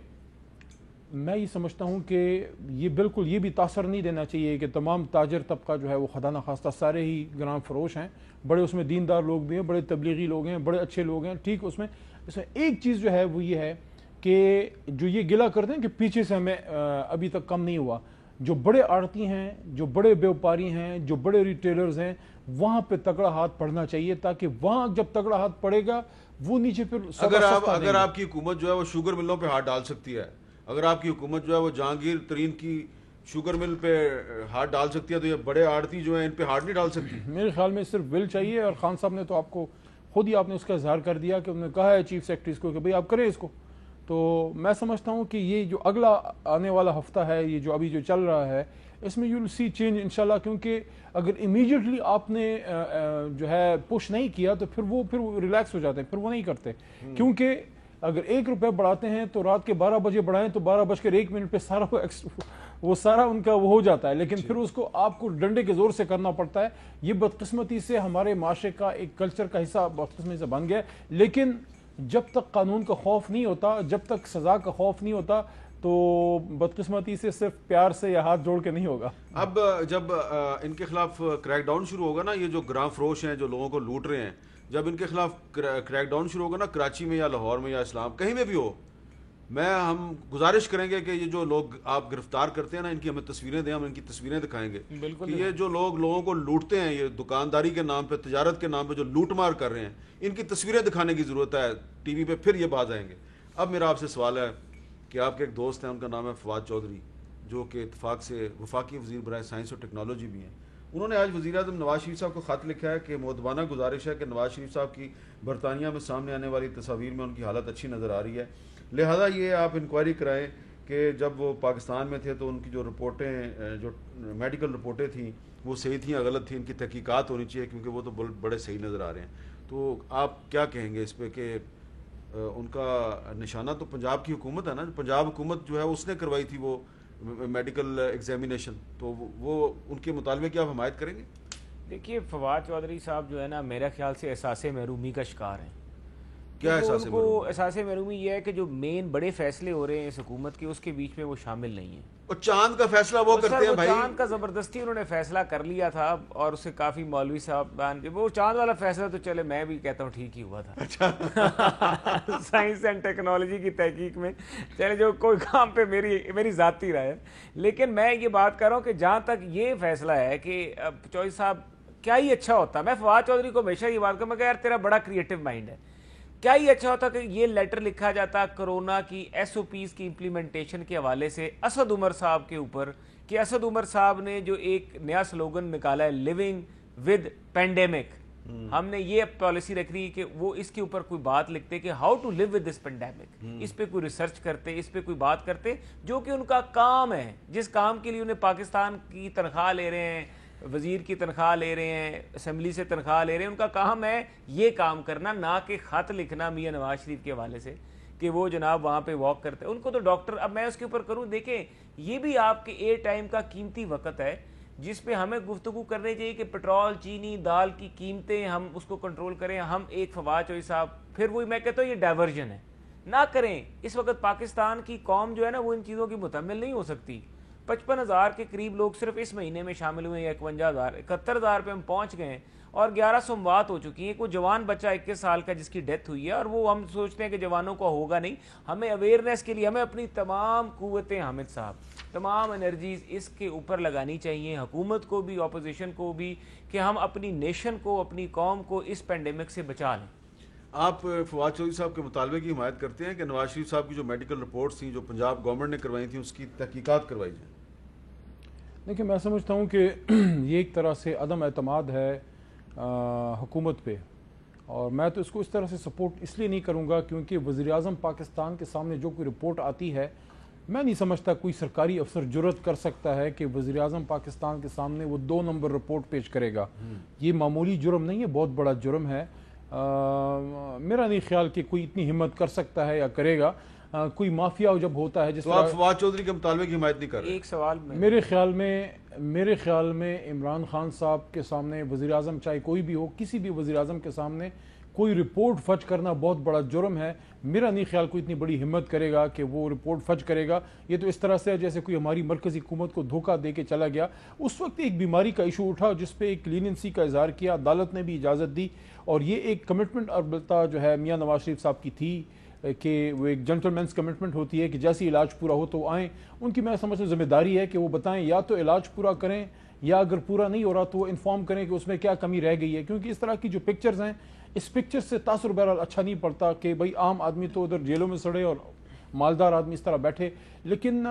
میں یہ سمجھتا ہوں کہ یہ بالکل یہ بھی تاثر نہیں دینا چاہیے کہ تمام تاجر طبقہ جو ہے وہ خدا نخواستہ سارے ہی گرام فروش ہیں. بڑے اس میں دیندار لوگ بھی ہیں, بڑے تبلیغی لوگ ہیں, بڑے اچھے لوگ ہیں. ٹھیک, اس میں ایک چیز جو ہے وہ یہ ہے کہ جو یہ گلا کرتے ہیں کہ پیچھے سے ہمیں ابھی تک کم نہیں ہوا, جو بڑے آڑتی ہیں, جو بڑے بیوپاری ہیں, جو بڑے ریٹیلرز ہیں, وہاں پہ تگڑا ہاتھ پڑنا چاہیے, تاکہ وہاں جب تگڑا ہاتھ پڑے گا وہ نیچے پھر اگر آپ کی حکومت جو ہے وہ شوگر ملوں پہ ہاتھ ڈال سکتی ہے, اگر آپ کی حکومت جو ہے وہ جہانگیر ترین کی شوگر مل پہ ہاتھ ڈال سکتی ہے, تو یہ بڑے آڑتی جو ہیں ان پہ ہاتھ نہیں ڈال سکتی. میرے خیال میں صرف ول چاہیے, اور خان صاحب نے تو آپ کو خود ہی آپ نے اس کا اظہار کر دیا کہ انہوں نے کہا ہے چیف سیکرٹریز کو کہ بھئی آپ کریں اس کو. تو میں سمجھتا ہوں کہ یہ جو اگلا آنے والا ہفتہ ہے, یہ جو ابھی جو چل رہا ہے, اس میں یو ول سی چینج انشاءاللہ. کیونکہ اگر امیڈیٹلی آپ نے جو ہے پش نہیں کیا تو پھر وہ ریلیکس ہو جاتے ہیں, پھر وہ نہیں کرتے. کیونکہ اگر 1 روپے بڑھاتے ہیں تو رات کے 12 بجے بڑھائیں تو 12:01 پہ سارا وہ سارا ان کا وہ ہو جاتا ہے, لیکن پھر اس کو آپ کو ڈنڈے کے زور سے کرنا پڑتا ہے. یہ بدقسمتی سے ہمارے معاشرے کا ایک کلچر کا حصہ بدقسمتی سے بن گیا. لیکن جب تک قانون کا خوف نہیں ہوتا, جب تک سزا کا خوف نہیں ہوتا, تو بدقسمتی سے صرف پیار سے یا ہاتھ جوڑ کے نہیں ہوگا. اب جب ان کے خلاف کریک ڈاؤن شروع ہوگا نا, یہ جو گرام فروش ہیں جو لوگوں کو لوٹ رہے ہیں, جب ان کے خلاف کریک ڈاؤن شروع ہوگا نا, کراچی میں یا لاہور میں یا اسلام کہیں میں بھی ہو, ہم گزارش کریں گے کہ یہ جو لوگ آپ گرفتار کرتے ہیں نا, ان کی ہمیں تصویریں دیں, ہم ان کی تصویریں دکھائیں گے کہ یہ جو لوگوں کو لوٹتے ہیں, یہ دکانداری کے نام پہ, تجارت کے نام پہ جو لوٹ مار کر رہے ہیں, ان کی تصویریں دکھانے کی ضرورت ہے ٹی وی پہ, پھر یہ باز آئیں گے. اب میرا آپ سے سوال ہے کہ آپ کے ایک دوست ہیں, ان کا نام ہے فواد چودھری, جو کہ اتفاق سے وفاقی وزیر برائے سائنس اور ٹیکنالوجی بھی ہیں. انہوں نے آج وزیر اعظم نواز شریف صاحب کو خط لکھا ہے کہ مؤدبانہ گزارش ہے کہ نواز شریف صاحب کی برطانیہ میں سامنے آنے والی تصاویر میں ان کی حالت اچھی نظر آ رہی ہے, لہذا یہ آپ انکوائری کرائیں کہ جب وہ پاکستان میں تھے تو ان کی جو رپورٹیں, جو میڈیکل رپورٹیں تھیں وہ صحیح تھیں یا غلط تھیں, ان کی تحقیقات ہونی چاہیے, کیونکہ وہ تو بڑے صحیح نظر آ رہے ہیں. تو آپ کیا کہیں گے اس پہ کہ ان کا نشانہ تو پنجاب کی حکومت ہے نا, پنجاب حکومت جو ہے اس نے کروائی تھی وہ میڈیکل ایگزامینیشن, تو وہ ان کے مطالبے کی آپ حمایت کریں گے؟ دیکھیے فواد چودھری صاحب جو ہے نا, میرا خیال سے احساس محرومی کا شکار ہیں, کیا ان کو احساس محرومی یہ ہے کہ جو مین بڑے فیصلے ہو رہے ہیں اس حکومت کے، اس کے بیچ میں وہ شامل نہیں ہیں. اور چاند کا فیصلہ وہ کرتے ہیں بھائی. چاند کا زبردستی انہوں نے فیصلہ کر لیا تھا اور اسے کافی مولوی صاحب وہ چاند والا فیصلہ تو چلے میں بھی کہتا ہوں ٹھیک ہی ہوا تھا. سائنس اینڈ ٹیکنالوجی کی تحقیق میں چلے جو کوئی کام پہ میری ذاتی رائے ہے، لیکن میں یہ بات کر رہا ہوں کہ جہاں تک یہ فیصلہ ہے کہ چودھری صاحب کیا ہی اچھا ہوتا، میں فواد چودھری کو ہمیشہ یہ بات کروں، میں کہ یار تیرا بڑا کریٹو مائنڈ ہے، کیا ہی اچھا ہوتا کہ یہ لیٹر لکھا جاتا کرونا کی ایس او پیز کی امپلیمنٹیشن کے حوالے سے اسد عمر صاحب کے اوپر، کہ اسد عمر صاحب نے جو ایک نیا سلوگن نکالا ہے لیونگ ود پینڈیمک، ہم نے یہ پالیسی رکھ رہی کہ وہ اس کے اوپر کوئی بات لکھتے کہ how to live with this pandemic, اس پہ کوئی ریسرچ کرتے، اس پہ کوئی بات کرتے، جو کہ ان کا کام ہے، جس کام کے لیے انہیں پاکستان کی تنخواہ لے رہے ہیں، وزیر کی تنخواہ لے رہے ہیں، اسمبلی سے تنخواہ لے رہے ہیں، ان کا کام ہے یہ کام کرنا، نہ کہ خط لکھنا میاں نواز شریف کے حوالے سے کہ وہ جناب وہاں پہ واک کرتے ہیں. ان کو تو ڈاکٹر، اب میں اس کے اوپر کروں، دیکھیں یہ بھی آپ کے ایئر ٹائم کا قیمتی وقت ہے جس پہ ہمیں گفتگو کرنی چاہیے کہ پٹرول، چینی، دال کی قیمتیں ہم اس کو کنٹرول کریں. ہم ایک فواد چودھری صاحب، پھر وہی میں کہتا ہوں یہ ڈائیورژن ہے، نہ کریں. اس وقت پاکستان کی قوم جو ہے نا وہ ان چیزوں کی متحمل نہیں ہو سکتی. 55,000 کے قریب لوگ صرف اس مہینے میں شامل ہوئے ہیں، 51,000 71,000 پہ ہم پہنچ گئے ہیں اور 1100 موات ہو چکی ہیں. کوئی جوان بچہ 21 سال کا جس کی ڈیتھ ہوئی ہے، اور وہ ہم سوچتے ہیں کہ جوانوں کو ہوگا نہیں. ہمیں اویئرنیس کے لیے ہمیں اپنی تمام قوتیں، حامد صاحب، تمام انرجیز اس کے اوپر لگانی چاہیے، حکومت کو بھی، اپوزیشن کو بھی، کہ ہم اپنی نیشن کو، اپنی قوم کو اس پینڈیمک سے بچا لیں. آپ فواد چودھری صاحب کے مطالبے کی حمایت کرتے ہیں کہ نواز شریف صاحب کی جو میڈیکل رپورٹس تھیں جو پنجاب گورنمنٹ نے کروائی تھیں اس کی تحقیقات کروائی جائیں؟ دیکھیں میں سمجھتا ہوں کہ یہ ایک طرح سے عدم اعتماد ہے حکومت پہ، اور میں تو اس کو اس طرح سے سپورٹ اس لیے نہیں کروں گا کیونکہ وزیر اعظم پاکستان کے سامنے جو کوئی رپورٹ آتی ہے، میں نہیں سمجھتا کوئی سرکاری افسر جرت کر سکتا ہے کہ وزیر اعظم پاکستان کے سامنے وہ 2 نمبر رپورٹ پیش کرے گا. یہ معمولی جرم نہیں ہے، بہت بڑا جرم ہے. میرا نہیں خیال کہ کوئی اتنی ہمت کر سکتا ہے یا کرے گا. کوئی مافیا جب ہوتا ہے جس طرح، تو آپ فواد چودھری کے مطالبے کی حمایت نہیں کر رہے؟ ایک سوال میرے خیال میں عمران خان صاحب کے سامنے وزیر اعظم چاہے کوئی بھی ہو، کسی بھی وزیر اعظم کے سامنے کوئی رپورٹ فج کرنا بہت بڑا جرم ہے. میرا نہیں خیال کوئی اتنی بڑی ہمت کرے گا کہ وہ رپورٹ فج کرے گا. یہ تو اس طرح سے ہے جیسے کوئی ہماری مرکزی حکومت کو دھوکہ دے کے چلا گیا. اس وقت ایک بیماری کا ایشو اٹھا جس پہ ایک لیننسی کا اظہار کیا، عدالت نے بھی اجازت دی، اور یہ ایک کمٹمنٹ البتہ جو ہے میاں نواز شریف صاحب کی تھی کہ وہ ایک جنٹلمینس کمٹمنٹ ہوتی ہے کہ جیسی علاج پورا ہو تو آئیں. ان کی میں سمجھتا ہوں ذمہ داری ہے کہ وہ بتائیں یا تو علاج پورا کریں، یا اگر پورا نہیں ہو رہا تو وہ انفارم کریں کہ اس میں کیا کمی رہ گئی ہے. کیونکہ اس طرح کی جو پکچرز ہیں، اس پکچر سے تاثر بہرحال اچھا نہیں پڑتا کہ بھئی عام آدمی تو ادھر جیلوں میں سڑے اور مالدار آدمی اس طرح بیٹھے. لیکن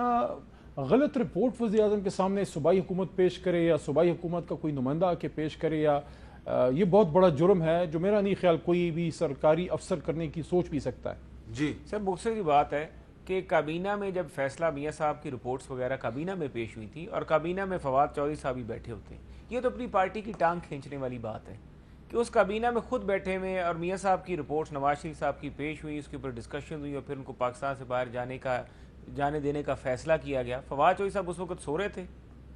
غلط رپورٹ وزیر اعظم کے سامنے صوبائی حکومت پیش کرے یا صوبائی حکومت کا کوئی نمائندہ آ کے پیش کرے، یا یہ بہت بڑا جرم ہے جو میرا نہیں خیال کوئی بھی سرکاری افسر کرنے کی سوچ بھی سکتا ہے. جی سر، مقصد کی بات ہے کہ کابینہ میں جب فیصلہ میاں صاحب کی رپورٹس وغیرہ کابینہ میں پیش ہوئی تھی، اور کابینہ میں فواد چودھری صاحب ہی بیٹھے ہوتے ہیں، یہ تو اپنی پارٹی کی ٹانگ کھینچنے والی بات ہے کہ اس کابینہ میں خود بیٹھے ہوئے اور میاں صاحب کی رپورٹس نواز شریف صاحب کی پیش ہوئی، اس کے اوپر ڈسکشن ہوئی اور پھر ان کو پاکستان سے باہر جانے دینے کا فیصلہ کیا گیا. فواد چودھری صاحب اس وقت سو رہے تھے،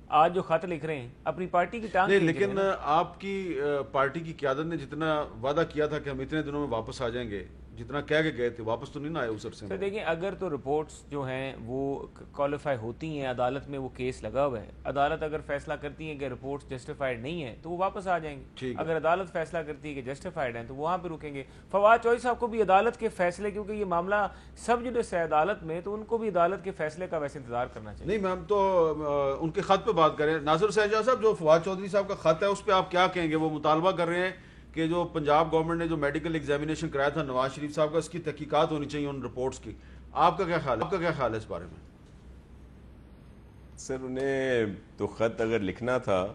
آج جو خط لکھ رہے ہیں اپنی پارٹی کی ٹانگ. لیکن آپ کی پارٹی کی قیادت نے جتنا وعدہ کیا تھا کہ ہم اتنے دنوں میں واپس آ جائیں گے، جتنا کہہ کے گئے تھے، واپس تو نہیں نہ آئے اس عرصے میں. دیکھیں اگر تو رپورٹس جو ہیں وہ کوالیفائی ہوتی ہیں، عدالت میں وہ کیس لگا ہوا ہے، عدالت اگر فیصلہ کرتی ہے کہ رپورٹس جسٹیفائڈ نہیں ہے تو وہ واپس آ جائیں گے. اگر عدالت فیصلہ کرتی ہے کہ جسٹیفائڈ ہیں تو وہاں پہ رکیں گے. فواد چودھری صاحب کو بھی عدالت کے فیصلے، کیونکہ یہ معاملہ سب جوڈس ہے عدالت میں، تو ان کو بھی عدالت کے فیصلے کا ویسے انتظار کرنا چاہیے. نہیں میم، تو ان کے خط پہ بات کریں. ناصر شہجہاں صاحب، جو فواد چودھری صاحب کا خط ہے اس پہ آپ کیا کہیں گے؟ وہ مطالبہ کر رہے ہیں کہ جو پنجاب گورنمنٹ نے جو میڈیکل ایگزامینیشن کرایا تھا نواز شریف صاحب کا، اس کی تحقیقات ہونی چاہیے ان رپورٹس کی. آپ کا کیا خیال ہے اس بارے میں؟ سر انہیں تو خط اگر لکھنا تھا،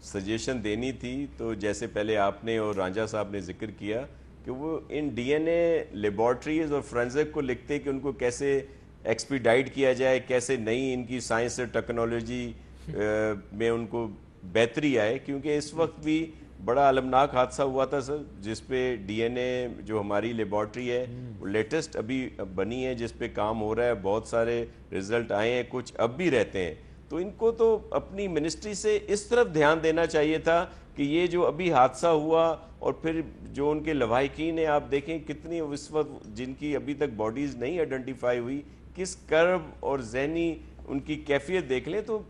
سجیشن دینی تھی، تو جیسے پہلے آپ نے اور رانجھا صاحب نے ذکر کیا کہ وہ ان ڈی این اے لیبارٹریز اور فرینزک کو لکھتے کہ ان کو کیسے ایکسپیڈائٹ کیا جائے، کیسے نئی ان کی سائنس اور ٹیکنالوجی میں ان کو بہتری آئے. کیونکہ اس وقت بھی بڑا المناک حادثہ ہوا تھا سر، جس پہ ڈی این اے جو ہماری لیبارٹری ہے وہ لیٹسٹ ابھی بنی ہے، جس پہ کام ہو رہا ہے، بہت سارے رزلٹ آئے ہیں، کچھ اب بھی رہتے ہیں. تو ان کو تو اپنی منسٹری سے اس طرف دھیان دینا چاہیے تھا کہ یہ جو ابھی حادثہ ہوا اور پھر جو ان کے لواحقین ہیں آپ دیکھیں کتنی اس وقت جن کی ابھی تک باڈیز نہیں آئیڈینٹیفائی ہوئی، کس کرب اور ذہنی ان کی کیفیت دیکھ لیں. تو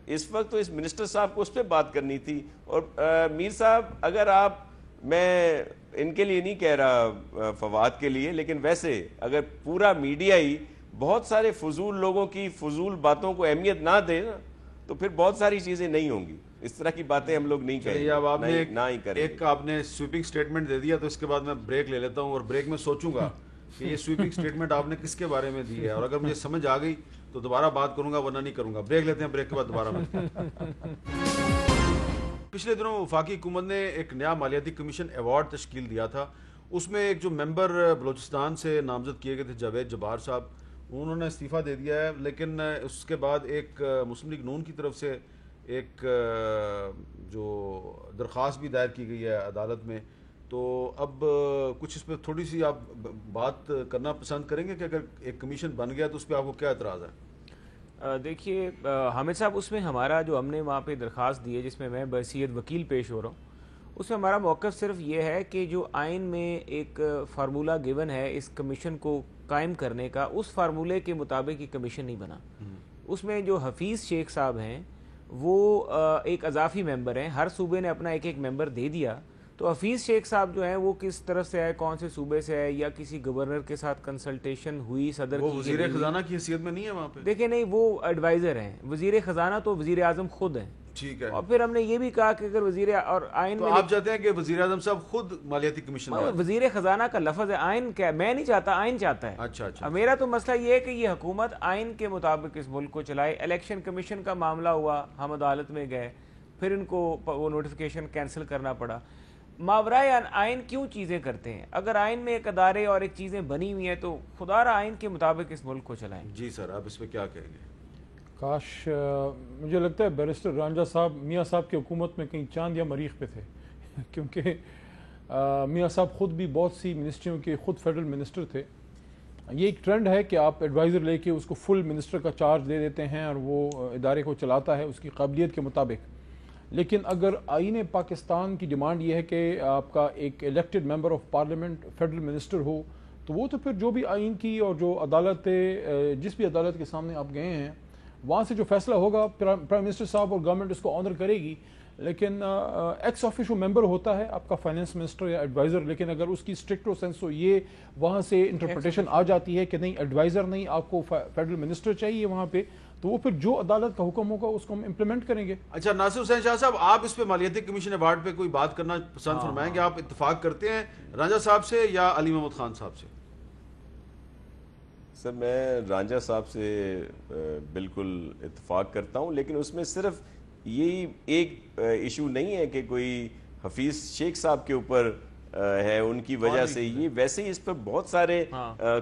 اس وقت تو اس منسٹر صاحب کو اس پہ بات کرنی تھی. اور میر صاحب اگر آپ، میں ان کے لیے نہیں کہہ رہا فواد کے لیے، لیکن ویسے اگر پورا میڈیا ہی بہت سارے فضول لوگوں کی فضول باتوں کو اہمیت نہ دے نا تو پھر بہت ساری چیزیں نہیں ہوں گی. اس طرح کی باتیں ہم لوگ نہیں کہیں گے، اب آپ نے نہ ہی کریں. ایک آپ نے سویپنگ سٹیٹمنٹ دے دیا تو اس کے بعد میں بریک لے لیتا ہوں اور بریک میں سوچوں گا کہ یہ سویپنگ سٹیٹمنٹ آپ نے کس کے بارے میں دی ہے، اور اگر مجھے سمجھ آ گئی تو دوبارہ بات کروں گا ورنہ نہیں کروں گا. بریک لیتے ہیں، بریک کے بعد دوبارہ پچھلے دنوں وفاقی حکومت نے ایک نیا مالیاتی کمیشن ایوارڈ تشکیل دیا تھا. اس میں ایک جو ممبر بلوچستان سے نامزد کیے گئے تھے جاوید جبار صاحب، انہوں نے استعفیٰ دے دیا ہے. لیکن اس کے بعد ایک مسلم لیگ نون کی طرف سے ایک جو درخواست بھی دائر کی گئی ہے عدالت میں. تو اب کچھ اس پہ تھوڑی سی آپ بات کرنا پسند کریں گے کہ اگر ایک کمیشن بن گیا تو اس پہ آپ کو کیا اعتراض ہے؟ دیکھیے حامد صاحب، اس میں ہمارا جو ہم نے وہاں پہ درخواست دی ہے جس میں میں بحیثیت وکیل پیش ہو رہا ہوں، اس میں ہمارا موقف صرف یہ ہے کہ جو آئین میں ایک فارمولہ گیون ہے اس کمیشن کو قائم کرنے کا، اس فارمولے کے مطابق یہ کمیشن نہیں بنا. اس میں جو حفیظ شیخ صاحب ہیں وہ ایک اضافی ممبر ہیں، ہر صوبے نے اپنا ایک ایک ممبر دے دیا. تو حفیظ شیخ صاحب جو ہیں وہ کس طرف سے ہے، کون سے صوبے سے ہے، یا کسی گورنر کے ساتھ کنسلٹیشن ہوئی صدر وہ کی؟ وزیر خزانہ کی حیثیت میں نہیں ہے وہاں پہ؟ دیکھیں نہیں، وہ ایڈوائزر ہیں. وزیر خزانہ تو وزیر اعظم خود ہیں. ٹھیک ہے. اور پھر ہم نے یہ بھی کہا کہ اگر وزیر اور آئین میں آپ چاہتے ہیں کہ وزیر اعظم صاحب خود مالیاتی کمیشن وزیر خزانہ کا لفظ ہے، آئین کیا، میں نہیں چاہتا، آئین چاہتا ہے. اچھا. میرا تو مسئلہ یہ ہے کہ یہ حکومت آئین کے مطابق اس ملک کو چلائے. الیکشن کمیشن کا معاملہ ہوا، ہم عدالت میں گئے، پھر ان کو وہ نوٹیفیکیشن کینسل کرنا پڑا. ماورائے آئین کیوں چیزیں کرتے ہیں؟ اگر آئین میں ایک ادارے اور ایک چیزیں بنی ہوئی ہیں تو خدا را آئین کے مطابق اس ملک کو چلائیں. جی سر، آپ اس پہ کیا کہیں گے؟ کاش مجھے لگتا ہے بیرسٹر رانجھا صاحب میاں صاحب کی حکومت میں کہیں چاند یا مریخ پہ تھے کیونکہ میاں صاحب خود بھی بہت سی منسٹریوں کے خود فیڈرل منسٹر تھے. یہ ایک ٹرینڈ ہے کہ آپ ایڈوائزر لے کے اس کو فل منسٹر کا چارج دے دیتے ہیں اور وہ ادارے کو چلاتا ہے اس کی قابلیت کے مطابق. لیکن اگر آئین پاکستان کی ڈیمانڈ یہ ہے کہ آپ کا ایک elected member of parliament federal minister ہو تو وہ تو پھر جو بھی آئین کی اور جو عدالت جس بھی عدالت کے سامنے آپ گئے ہیں وہاں سے جو فیصلہ ہوگا پرائم منسٹر صاحب اور گورنمنٹ اس کو آنر کرے گی. لیکن ایکس آفیشو ممبر ہوتا ہے آپ کا فائنانس منسٹر یا ایڈوائزر، لیکن اگر اس کی اسٹرکٹو سینس ہو یہ وہاں سے انٹرپریٹیشن آ جاتی ہے کہ نہیں ایڈوائزر نہیں، آپ کو فیڈرل منسٹر چاہیے وہاں پہ، تو وہ پھر جو عدالت کا حکم ہوگا اس کو ہم امپلیمنٹ کریں گے. اچھا ناصر حسین شاہ صاحب، آپ اس پہ مالیاتی کمیشن ایوارڈ پہ کوئی بات کرنا پسند فرمائیں گے؟ آپ اتفاق کرتے ہیں رانجھا صاحب سے یا علی محمد خان صاحب سے؟ سر میں رانجھا صاحب سے بالکل اتفاق کرتا ہوں، لیکن اس میں صرف یہی ایک ایشو نہیں ہے کہ کوئی حفیظ شیخ صاحب کے اوپر ہے ان کی وجہ سے، یہ ویسے ہی اس پر بہت سارے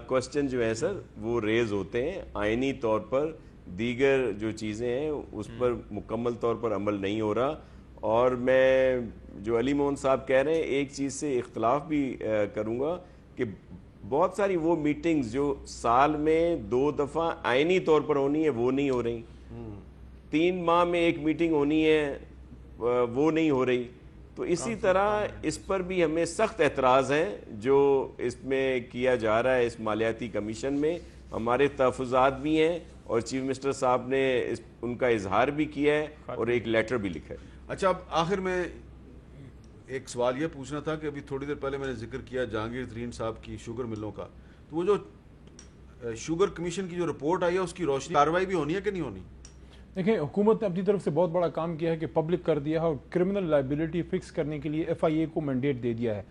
کوسچن جو ہیں سر وہ ریز ہوتے ہیں. آئینی طور پر دیگر جو چیزیں ہیں اس پر مکمل طور پر عمل نہیں ہو رہا. اور میں جو علی موہن صاحب کہہ رہے ہیں ایک چیز سے اختلاف بھی کروں گا کہ بہت ساری وہ میٹنگز جو سال میں 2 دفعہ آئینی طور پر ہونی ہے وہ نہیں ہو رہی، 3 ماہ میں ایک میٹنگ ہونی ہے وہ نہیں ہو رہی. تو اسی طرح اس پر بھی ہمیں سخت اعتراض ہے جو اس میں کیا جا رہا ہے. اس مالیاتی کمیشن میں ہمارے تحفظات بھی ہیں اور چیف منسٹر صاحب نے ان کا اظہار بھی کیا ہے اور ایک لیٹر بھی لکھا ہے. اچھا، اب آخر میں ایک سوال یہ پوچھنا تھا کہ ابھی تھوڑی دیر پہلے میں نے ذکر کیا جہانگیر ترین صاحب کی شوگر ملوں کا، تو وہ جو شوگر کمیشن کی جو رپورٹ آئی ہے اس کی روشنی کارروائی بھی ہونی ہے کہ نہیں ہونی؟ دیکھیں حکومت نے اپنی طرف سے بہت بڑا کام کیا ہے کہ پبلک کر دیا ہے اور کرمنل لائبلٹی فکس کرنے کے لیے ایف آئی اے کو مینڈیٹ دے دیا ہے.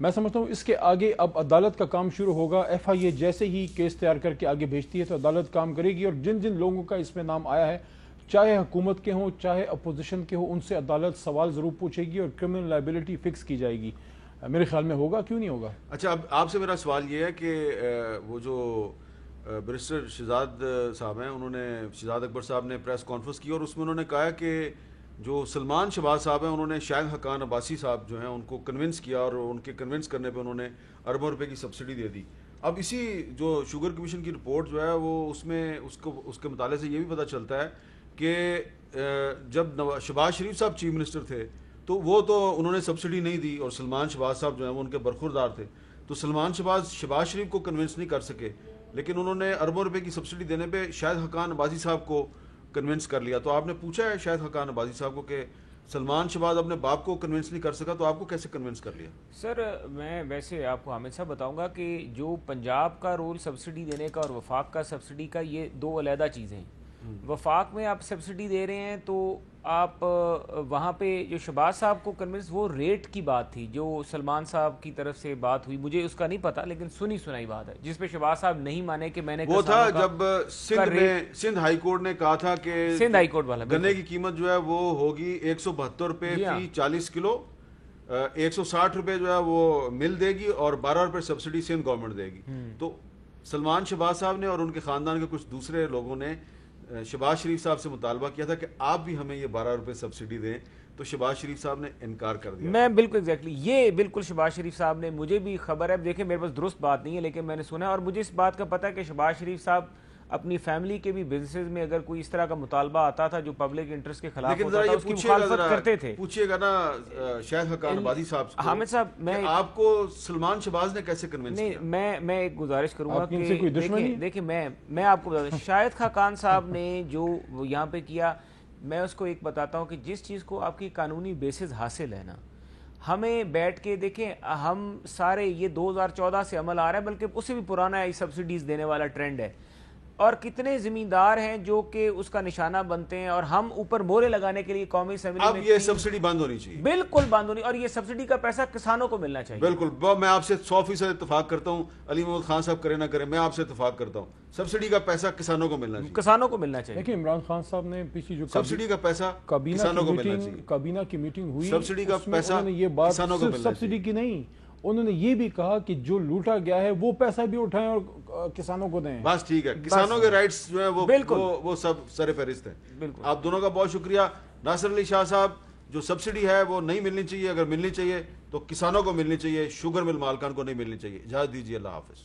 میں سمجھتا ہوں اس کے آگے اب عدالت کا کام شروع ہوگا. ایف آئی اے جیسے ہی کیس تیار کر کے آگے بھیجتی ہے تو عدالت کام کرے گی، اور جن جن لوگوں کا اس میں نام آیا ہے چاہے حکومت کے ہوں چاہے اپوزیشن کے ہوں ان سے عدالت سوال ضرور پوچھے گی اور کرمنل لائبلٹی فکس کی جائے گی. میرے خیال میں ہوگا، کیوں نہیں ہوگا. اچھا، اب آپ سے میرا سوال یہ ہے کہ وہ جو بیرسٹر شہزاد صاحب ہیں انہوں نے شہزاد اکبر صاحب نے پریس کانفرنس کی اور اس میں انہوں نے کہا کہ جو سلمان شہباز صاحب ہیں انہوں نے شاہد حقان عباسی صاحب جو ہیں ان کو کنونس کیا اور ان کے کنونس کرنے پہ انہوں نے اربوں روپے کی سبسڈی دے دی. اب اسی جو شوگر کمیشن کی رپورٹ جو ہے وہ اس میں اس کے مطالعے سے یہ بھی پتہ چلتا ہے کہ جب شہباز شریف صاحب چیف منسٹر تھے تو وہ تو انہوں نے سبسڈی نہیں دی اور سلمان شہباز صاحب جو ہیں وہ ان کے برخوردار تھے، تو سلمان شہباز شریف کو کنونس نہیں کر سکے، لیکن انہوں نے اربوں روپے کی سبسڈی دینے پہ شاہد حقان عباسی صاحب کو کنونس کر لیا. تو آپ نے پوچھا ہے شاہد حقان عباسی صاحب کو کہ سلمان شہباز اپنے باپ کو کنونس نہیں کر سکا تو آپ کو کیسے کنونس کر لیا؟ سر میں ویسے آپ کو حامد صاحب بتاؤں گا کہ جو پنجاب کا رول سبسڈی دینے کا اور وفاق کا سبسڈی کا یہ دو علیحدہ چیزیں ہیں. وفاق میں آپ سبسڈی دے رہے ہیں تو آپ وہاں پہ جو شہباز صاحب کو کنونس، وہ ریٹ کی بات تھی جو سلمان صاحب کی طرف سے بات ہوئی، مجھے اس کا نہیں پتا لیکن سنی سنائی بات ہے جس پہ شہباز صاحب نہیں مانے کہ میں نے وہ تھا جب سندھ ہائی کورٹ نے کہا تھا کہ سندھ ہائی کورٹ والا گنے کی قیمت جو ہے وہ ہوگی 172 روپے فی 40 کلو، 160 روپے جو ہے وہ مل دے گی اور 12 روپے سبسڈی سندھ گورنمنٹ دے گی. تو سلمان شہباز صاحب نے اور ان کے خاندان کے کچھ دوسرے لوگوں نے شہباز شریف صاحب سے مطالبہ کیا تھا کہ آپ بھی ہمیں یہ 12 روپے سبسڈی دیں، تو شہباز شریف صاحب نے انکار کر دیا. میں بالکل ایگزیکٹلی یہ بالکل شہباز شریف صاحب نے، مجھے بھی خبر ہے، دیکھیں میرے پاس درست بات نہیں ہے لیکن میں نے سنا ہے اور مجھے اس بات کا پتہ ہے کہ شہباز شریف صاحب اپنی فیملی کے بھی بزنسز میں اگر کوئی اس طرح کا مطالبہ آتا تھا جو پبلک انٹرسٹ کے خلاف ہوتا تھا اس کی مخالفت کرتے تھے. پوچھیے گا نا شاہد حقان عباسی صاحب سے، حامد صاحب میں آپ کو سلمان شہباز نے کیسے کنونس کیا؟ میں ایک گزارش کروں گا کہ دیکھیں میں آپ کو بتا دوں شاہد خاقان صاحب نے جو یہاں پہ کیا، میں اس کو ایک بتاتا ہوں کہ جس چیز کو آپ کی قانونی بیسز حاصل ہے نا، ہمیں بیٹھ کے دیکھیں ہم سارے یہ 2014 سے عمل آ رہا ہے بلکہ اس سے بھی پرانا ہے سبسڈیز دینے والا ٹرینڈ ہے، اور کتنے زمیندار ہیں جو کہ اس کا نشانہ بنتے ہیں اور ہم اوپر مورے لگانے کے لیے قومی اسمبلی میں اب یہ سبسڈی بند ہونی چاہیے، بالکل بند ہونی، اور یہ سبسڈی کا پیسہ کسانوں کو ملنا چاہیے. بالکل میں آپ سے 100% اتفاق کرتا ہوں، علی محمد خان صاحب کرے نہ کرے میں آپ سے اتفاق کرتا ہوں، سبسڈی کا پیسہ کسانوں کو ملنا چاہیے، کسانوں کو ملنا چاہیے. دیکھیں عمران خان صاحب نے پیچھے جو سبسڈی کا پیسہ کسانوں کو ملنا چاہیے، کابینہ کی میٹنگ ہوئی، سبسڈی کا پیسہ یہ بات کسانوں کو ملنا چاہیے. سبسڈی کی نہیں، انہوں نے یہ بھی کہا کہ جو لوٹا گیا ہے وہ پیسہ بھی اٹھائیں اور کسانوں کو دیں. بس ٹھیک ہے، کسانوں کے رائٹس جو ہیں وہ سب سر فہرست ہیں. آپ دونوں کا بہت شکریہ. ناصر علی شاہ صاحب، جو سبسڈی ہے وہ نہیں ملنی چاہیے، اگر ملنی چاہیے تو کسانوں کو ملنی چاہیے، شوگر مل مالکان کو نہیں ملنی چاہیے. اجازت دیجیے، اللہ حافظ.